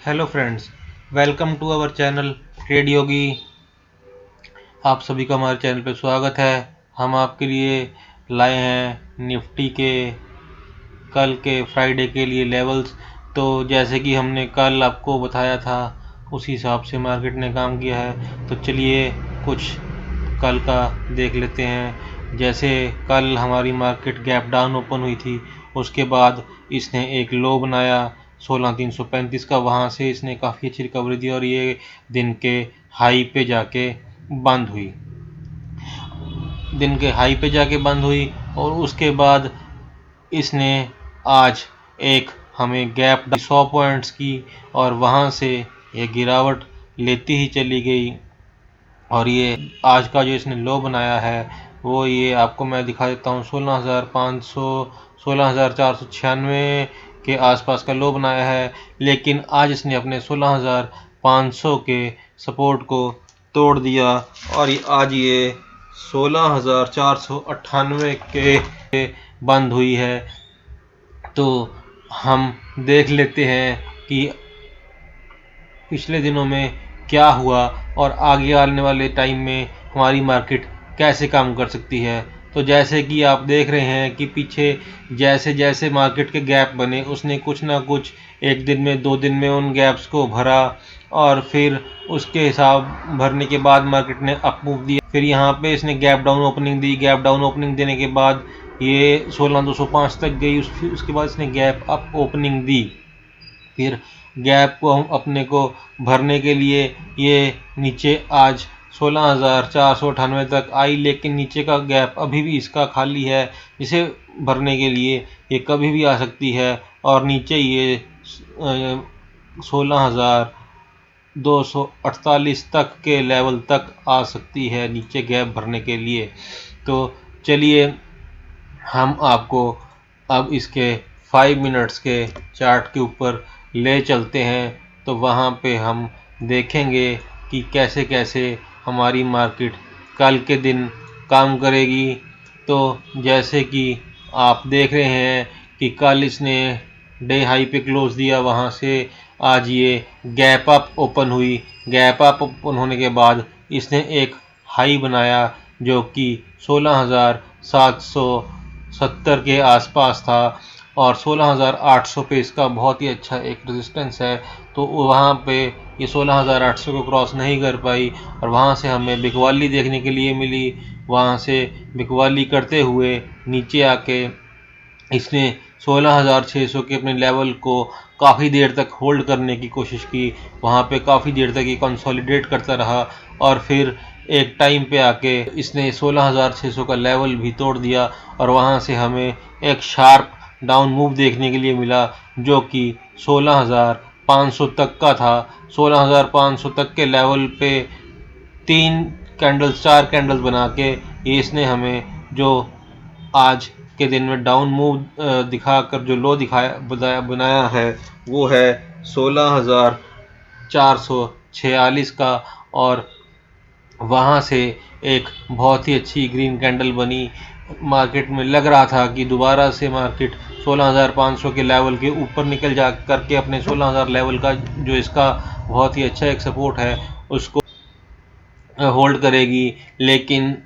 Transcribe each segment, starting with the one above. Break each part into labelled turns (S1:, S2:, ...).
S1: Hello friends, welcome to our channel trade Yogi. आप सभी का हमारे चैनल पे स्वागत है। हम आपके लिए लाए हैं निफ्टी के कल के फ्राइडे के लिए लेवल्स। तो जैसे कि हमने कल आपको बताया था उसी हिसाब से मार्केट ने काम किया है। तो चलिए कुछ कल का देख लेते हैं। जैसे कल हमारी मार्केट गैप डाउन ओपन हुई थी, उसके बाद इसने एक लो बनाया 16,335 का। वहाँ से इसने काफ़ी अच्छी रिकवरी दी और ये दिन के हाई पे जाके बंद हुई और उसके बाद इसने आज एक हमें गैप 100 पॉइंट्स की और वहाँ से ये गिरावट लेती ही चली गई। और ये आज का जो इसने लो बनाया है वो ये आपको मैं दिखा देता हूँ 16,500 16,496 के आसपास का लो बनाया है। लेकिन आज इसने अपने 16,500 के सपोर्ट को तोड़ दिया और आज ये 16,498 के बंद हुई है। तो हम देख लेते हैं कि पिछले दिनों में क्या हुआ और आगे आने वाले टाइम में हमारी मार्केट कैसे काम कर सकती है। तो जैसे कि आप देख रहे हैं कि पीछे जैसे जैसे मार्केट के गैप बने उसने कुछ ना कुछ एक दिन में 2 दिन में उन गैप्स को भरा और फिर उसके हिसाब भरने के बाद मार्केट ने अप मूव दिया। फिर यहाँ पे इसने गैप डाउन ओपनिंग दी। गैप डाउन ओपनिंग देने के बाद ये 16,205 तक गई। उसके बाद इसने गैप अप ओपनिंग दी। फिर गैप को हम अपने को भरने के लिए ये नीचे आज 16,498 तक आई, लेकिन नीचे का गैप अभी भी इसका खाली है। इसे भरने के लिए ये कभी भी आ सकती है और नीचे ये 16,248 तक के लेवल तक आ सकती है नीचे गैप भरने के लिए। तो चलिए हम आपको अब इसके 5 मिनट्स के चार्ट के ऊपर ले चलते हैं। तो वहाँ पे हम देखेंगे कि कैसे कैसे हमारी मार्केट कल के दिन काम करेगी। तो जैसे कि आप देख रहे हैं कि कल इसने डे हाई पे क्लोज दिया, वहाँ से आज ये गैप अप ओपन हुई। गैप अप ओपन होने के बाद इसने एक हाई बनाया जो कि 16,770 के आसपास था और 16,800 पे इसका बहुत ही अच्छा एक रेजिस्टेंस है। तो वहाँ पे ये 16,800 को क्रॉस नहीं कर पाई और वहाँ से हमें बिकवाली देखने के लिए मिली। वहाँ से बिकवाली करते हुए नीचे आके इसने 16,600 के अपने लेवल को काफ़ी देर तक होल्ड करने की कोशिश की। वहाँ पे काफ़ी देर तक ये कंसोलिडेट करता रहा और फिर एक टाइम पे आके इसने 16,600 का लेवल भी तोड़ दिया और वहाँ से हमें एक शार्प डाउन मूव देखने के लिए मिला जो कि 16,500 तक का था। 16,500 तक के लेवल पे 4 कैंडल्स बना के इसने हमें जो आज के दिन में डाउन मूव दिखाकर जो लो बनाया है वो है 16,446 का। और वहाँ से एक बहुत ही अच्छी ग्रीन कैंडल बनी। मार्केट में लग रहा था कि दोबारा से मार्केट 16,500 के लेवल के ऊपर निकल जा करके अपने 16,000 लेवल का जो इसका बहुत ही अच्छा एक सपोर्ट है उसको होल्ड करेगी। लेकिन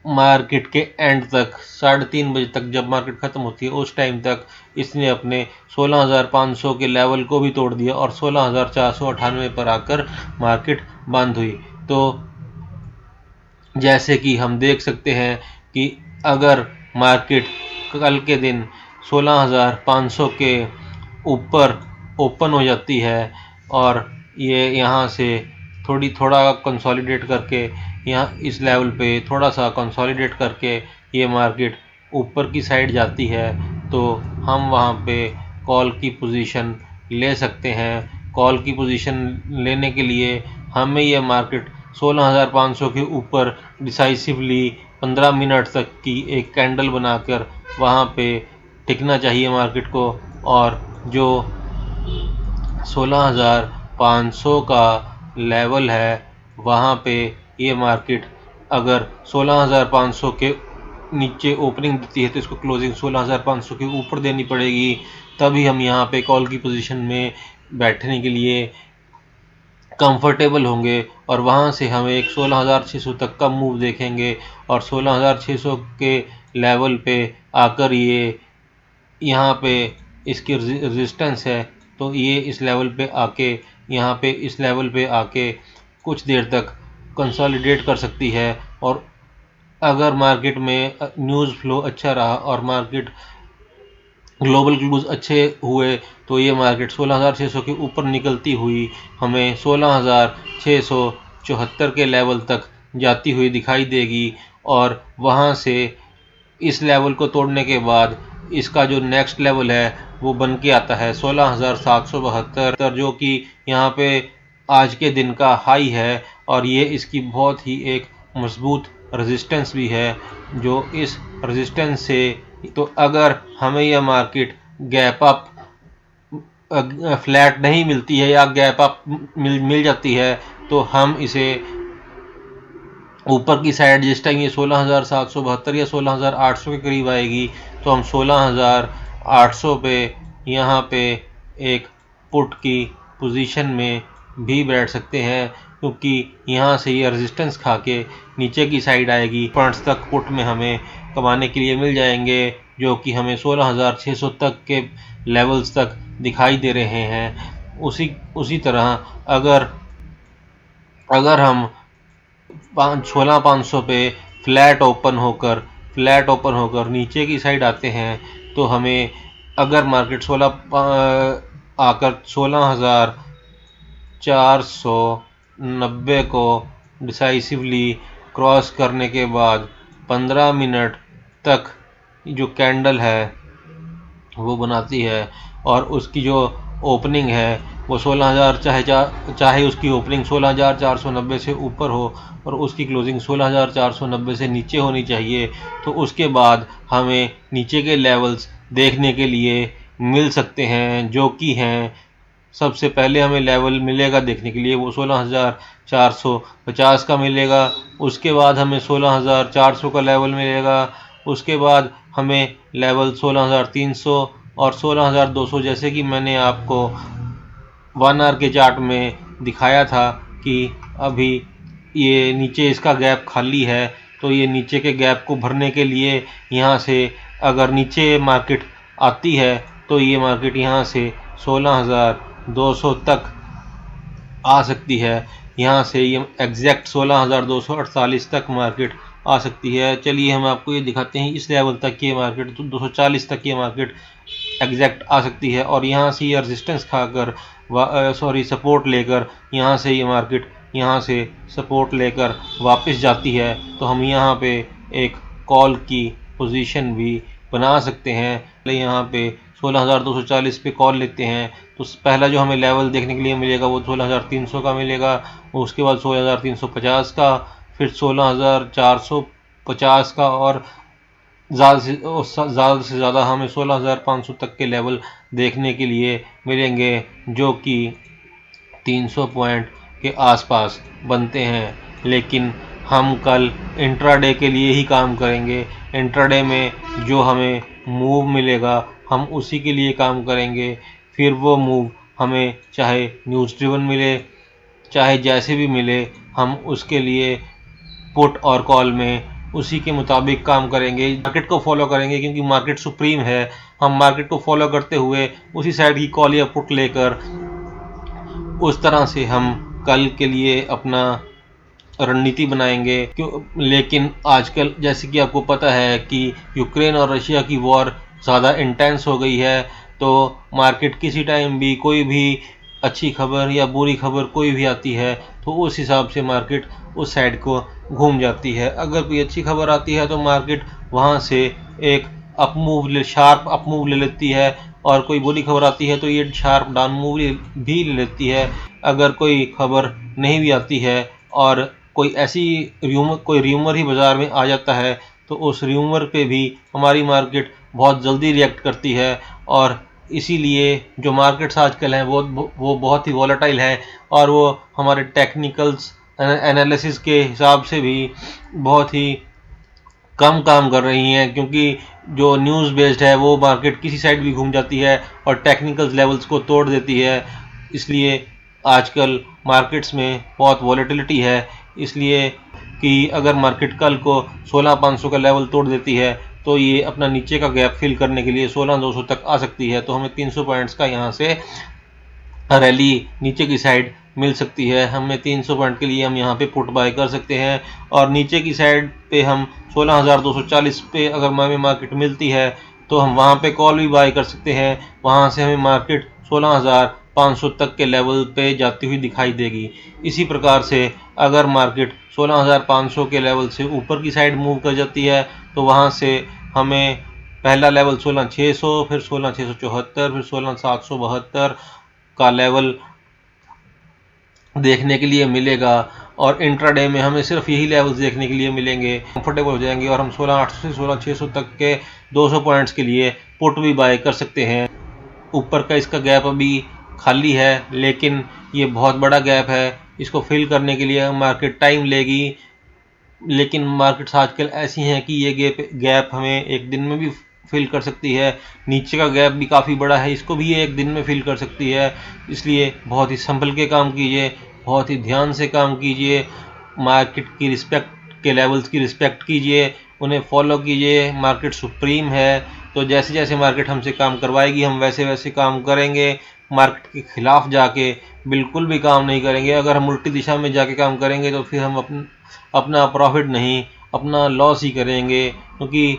S1: मार्केट के एंड तक 3:30 बजे तक जब मार्केट ख़त्म होती है उस टाइम तक इसने अपने 16,500 के लेवल को भी तोड़ दिया और 16,498 पर आकर मार्केट बंद हुई। तो जैसे कि हम देख सकते हैं कि अगर मार्केट कल के दिन 16,500 के ऊपर ओपन हो जाती है और ये यहाँ से थोड़ा कंसोलिडेट करके यहाँ इस लेवल पे थोड़ा सा कंसोलिडेट करके ये मार्केट ऊपर की साइड जाती है तो हम वहाँ पे कॉल की पोजीशन ले सकते हैं। कॉल की पोजीशन लेने के लिए हमें ये मार्केट 16,500 के ऊपर डिसाइसिवली 15 मिनट तक की एक कैंडल बनाकर वहाँ पे टिकना चाहिए मार्केट को। और जो 16,500 का लेवल है वहाँ पे ये मार्केट अगर 16,500 के नीचे ओपनिंग देती है तो इसको क्लोजिंग 16,500 के ऊपर देनी पड़ेगी, तभी हम यहाँ पे कॉल की पोजीशन में बैठने के लिए कंफर्टेबल होंगे और वहाँ से हम एक 16,600 तक का मूव देखेंगे और 16,600 के लेवल पे आकर ये यहाँ पे इसकी रेजिस्टेंस है, तो ये इस लेवल पे आके यहाँ पे इस लेवल पे आके कुछ देर तक कंसोलिडेट कर सकती है। और अगर मार्केट में न्यूज़ फ्लो अच्छा रहा और मार्केट ग्लोबल क्लूज अच्छे हुए तो ये मार्केट 16,600 के ऊपर निकलती हुई हमें 16,674 के लेवल तक जाती हुई दिखाई देगी। और वहाँ से इस लेवल को तोड़ने के बाद इसका जो नेक्स्ट लेवल है वो बन के आता है 16,772, जो कि यहाँ पे आज के दिन का हाई है और ये इसकी बहुत ही एक मजबूत रेजिस्टेंस भी है। जो इस रेजिस्टेंस से तो अगर हमें यह मार्केट गैप अप फ्लैट नहीं मिलती है या गैप अप मिल जाती है तो हम इसे ऊपर की साइड जिस टाइम ये 16,772 या 16,800 के करीब आएगी तो हम 16,800 पे यहाँ पे एक पुट की पोजीशन में भी बैठ सकते हैं, क्योंकि यहाँ से ये रेजिस्टेंस खा के नीचे की साइड आएगी। पॉइंट्स तक पुट में हमें कमाने के लिए मिल जाएंगे जो कि हमें 16,600 तक के लेवल्स तक दिखाई दे रहे हैं। उसी तरह अगर हम 16,500 पे फ्लैट ओपन होकर नीचे की साइड आते हैं तो हमें अगर मार्केट 16,490 को डिसाइसिवली क्रॉस करने के बाद 15 मिनट तक जो कैंडल है वो बनाती है और उसकी जो ओपनिंग है वो 16,000 चाहे उसकी ओपनिंग 16,490 से ऊपर हो और उसकी क्लोजिंग 16,490 से नीचे होनी चाहिए, तो उसके बाद हमें नीचे के लेवल्स देखने के लिए मिल सकते हैं, जो कि हैं सबसे पहले हमें लेवल मिलेगा देखने के लिए वो 16,450 का मिलेगा। उसके बाद हमें 16,400 का लेवल मिलेगा। उसके बाद हमें लेवल 16,300 और 16,200, जैसे कि मैंने आपको 1 आवर के चार्ट में दिखाया था कि अभी ये नीचे इसका गैप खाली है, तो ये नीचे के गैप को भरने के लिए यहाँ से अगर नीचे मार्केट आती है तो ये मार्केट यहाँ से 16,200 तक आ सकती है। यहाँ से ये एग्जैक्ट 16,248 तक मार्केट आ सकती है। चलिए हम आपको ये दिखाते हैं इस लेवल तक ये मार्केट 240 तक ये मार्केट एग्जैक्ट आ सकती है और यहाँ से ये रेजिस्टेंस खाकर सपोर्ट लेकर यहाँ से ये मार्केट यहाँ से सपोर्ट लेकर वापस जाती है, तो हम यहाँ पे एक कॉल की पोजीशन भी बना सकते हैं। यहाँ पे 16,240 पे कॉल लेते हैं तो पहला जो हमें लेवल देखने के लिए मिलेगा वो 16,300 का मिलेगा, उसके बाद 16,350 का, फिर 16,450 का और ज़्यादा से ज़्यादा हमें 16,500 तक के लेवल देखने के लिए मिलेंगे, जो कि 300 पॉइंट के आसपास बनते हैं। लेकिन हम कल इंट्राडे के लिए ही काम करेंगे। इंट्राडे में जो हमें मूव मिलेगा हम उसी के लिए काम करेंगे। फिर वो मूव हमें चाहे न्यूज़ ड्रिवन मिले चाहे जैसे भी मिले, हम उसके लिए पुट और कॉल में उसी के मुताबिक काम करेंगे, मार्केट को फॉलो करेंगे, क्योंकि मार्केट सुप्रीम है। हम मार्केट को फॉलो करते हुए उसी साइड की कॉल या पुट लेकर उस तरह से हम कल के लिए अपना रणनीति बनाएंगे। लेकिन आजकल जैसे कि आपको पता है कि यूक्रेन और रशिया की वॉर ज़्यादा इंटेंस हो गई है, तो मार्केट किसी टाइम भी कोई भी अच्छी खबर या बुरी खबर कोई भी आती है तो उस हिसाब से मार्केट उस साइड को घूम जाती है। अगर कोई अच्छी खबर आती है तो मार्केट वहाँ से एक शार्प अप मूव ले लेती है और कोई बुरी खबर आती है तो ये शार्प डाउन मूव भी ले लेती है। अगर कोई खबर नहीं भी आती है और कोई र्यूमर ही बाज़ार में आ जाता है तो उस र्यूमर पे भी हमारी मार्केट बहुत जल्दी रिएक्ट करती है। और इसीलिए जो मार्केट्स आजकल हैं वो बहुत ही वॉलेटाइल है और वो हमारे टेक्निकल्स एनालिसिस के हिसाब से भी बहुत ही कम काम कर रही हैं, क्योंकि जो न्यूज़ बेस्ड है वो मार्केट किसी साइड भी घूम जाती है और टेक्निकल लेवल्स को तोड़ देती है। इसलिए आजकल मार्केट्स में बहुत वॉलेटिलिटी है, इसलिए कि अगर मार्केट कल को 16,500 का लेवल तोड़ देती है तो ये अपना नीचे का गैप फिल करने के लिए 16,200 तक आ सकती है। तो हमें 300 पॉइंट्स का यहाँ से रैली नीचे की साइड मिल सकती है। हमें 300 पॉइंट के लिए हम यहाँ पे पुट बाय कर सकते हैं और नीचे की साइड पे हम 16,240 पे अगर हमें मार्केट मिलती है तो हम वहाँ पे कॉल भी बाय कर सकते हैं। वहाँ से हमें मार्केट 16,500 तक के लेवल पे जाती हुई दिखाई देगी। इसी प्रकार से अगर मार्केट 16,500 के लेवल से ऊपर की साइड मूव कर जाती है तो वहाँ से हमें पहला लेवल 16,600, फिर 16,674, फिर 16,772 का लेवल देखने के लिए मिलेगा और इंट्राडे में हमें सिर्फ यही लेवल्स देखने के लिए मिलेंगे। कंफर्टेबल हो जाएंगे और हम 16,800 से 16,600 तक के 200 पॉइंट्स के लिए पुट भी बाय कर सकते हैं। ऊपर का इसका गैप अभी खाली है, लेकिन ये बहुत बड़ा गैप है, इसको फिल करने के लिए मार्केट टाइम लेगी। लेकिन मार्केट्स आजकल ऐसी हैं कि ये गैप हमें एक दिन में भी फिल कर सकती है। नीचे का गैप भी काफ़ी बड़ा है, इसको भी ये एक दिन में फिल कर सकती है। इसलिए बहुत ही संभल के काम कीजिए, बहुत ही ध्यान से काम कीजिए, मार्केट की रिस्पेक्ट के लेवल्स की रिस्पेक्ट कीजिए, उन्हें फॉलो कीजिए। मार्केट सुप्रीम है, तो जैसे जैसे मार्केट हमसे काम करवाएगी हम वैसे वैसे काम करेंगे। मार्केट के खिलाफ जाके बिल्कुल भी काम नहीं करेंगे। अगर हम उल्टी दिशा में जाके काम करेंगे तो फिर हम अपना प्रॉफिट नहीं, अपना लॉस ही करेंगे, क्योंकि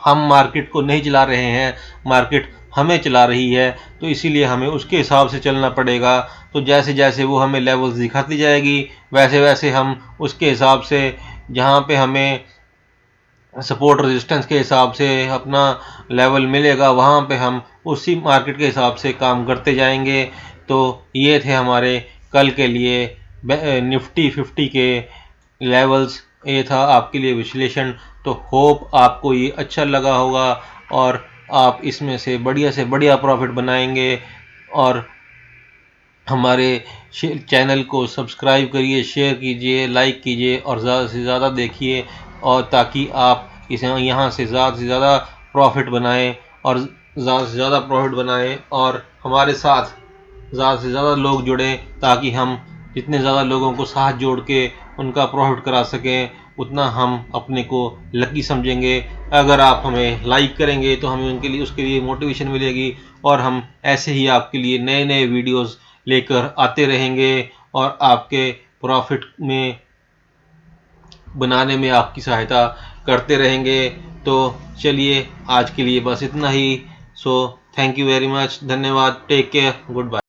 S1: हम मार्केट को नहीं चला रहे हैं, मार्केट हमें चला रही है। तो इसीलिए हमें उसके हिसाब से चलना पड़ेगा। तो जैसे जैसे वो हमें लेवल्स दिखाती जाएगी वैसे वैसे हम उसके हिसाब से, जहाँ पे हमें सपोर्ट रेजिस्टेंस के हिसाब से अपना लेवल मिलेगा, वहाँ पे हम उसी मार्केट के हिसाब से काम करते जाएंगे। तो ये थे हमारे कल के लिए निफ्टी 50 के लेवल्स, ये था आपके लिए विश्लेषण। तो होप आपको ये अच्छा लगा होगा और आप इसमें से बढ़िया प्रॉफिट बनाएंगे। और हमारे चैनल को सब्सक्राइब करिए, शेयर कीजिए, लाइक कीजिए और ज़्यादा से ज़्यादा देखिए, और ताकि आप यहाँ से ज़्यादा प्रॉफिट बनाएं और ज़्यादा से ज़्यादा प्रॉफिट बनाएं और हमारे साथ ज़्यादा से ज़्यादा लोग जुड़ें, ताकि हम जितने ज़्यादा लोगों को साथ जोड़ के उनका प्रॉफिट करा सकें उतना हम अपने को लकी समझेंगे। अगर आप हमें लाइक करेंगे तो हमें उसके लिए मोटिवेशन मिलेगी और हम ऐसे ही आपके लिए नए नए वीडियोस लेकर आते रहेंगे और आपके प्रॉफिट में बनाने में आपकी सहायता करते रहेंगे। तो चलिए आज के लिए बस इतना ही। So thank you very much, धन्यवाद, टेक केयर, गुड बाय।